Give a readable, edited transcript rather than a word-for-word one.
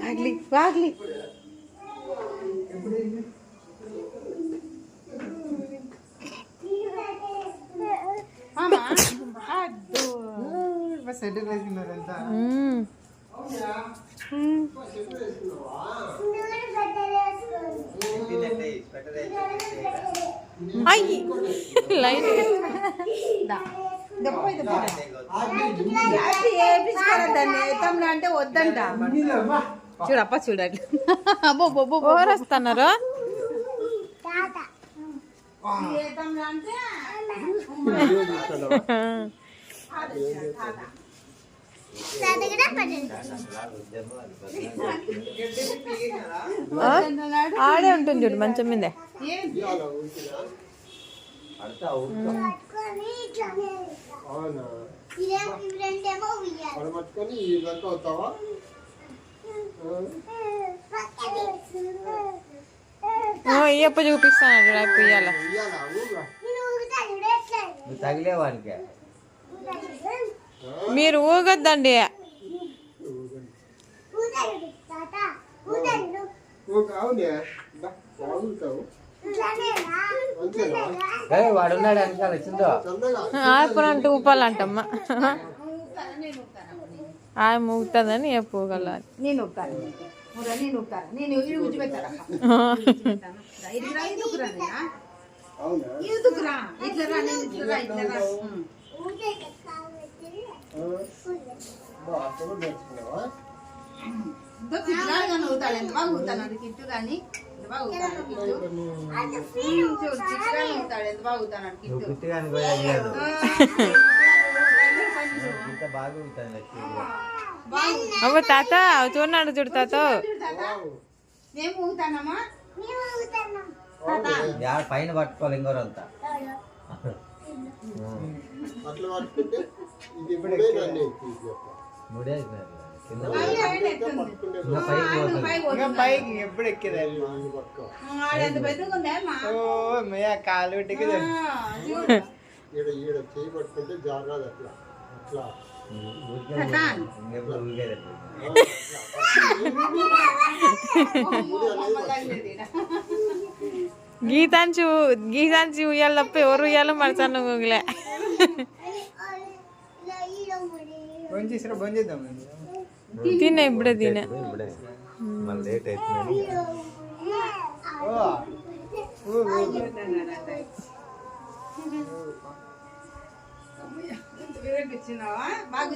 వాగ్లి వాగ్లి light దాన్ని అంటే వద్దంట చూడప్ప చూడండి అబ్బో బొబ్బో వస్తున్నారు ఆడే ఉంటుంది చూడు మంచం మీదే ఇయ్యప్ప చూపిస్తాను రేపు ఇయ్యాల తగిలేవానికి మీరు ఊగొద్దండి వాడున్నాడు వెనకాల వచ్చిందో ఆపనంటూ ఊపాలంటమ్మా ఆయన మూగుతుందని ఏ పోగల నేను ఊపుతాను నేను ఊతాడు ఎంత బాగా ఊతాడు కిట్టు కానీ అవ్వ తాత చూడన్నాడు చూడు తాత పైన పట్టుకోవాలి ఇంకోరంతా ముడే పైకి ఎప్పుడు ఎక్కేది కాలు పెట్టికి చేయబట్టుకుంటే జాగ్రత్త అట్లా అట్లా గీతాంచి ఉయ్యాలి తప్ప ఎవరు ఉయ్యాలో మరచాను గూగులే తినే ఇప్పుడే తినే లేట్ అవుతుంది బాగా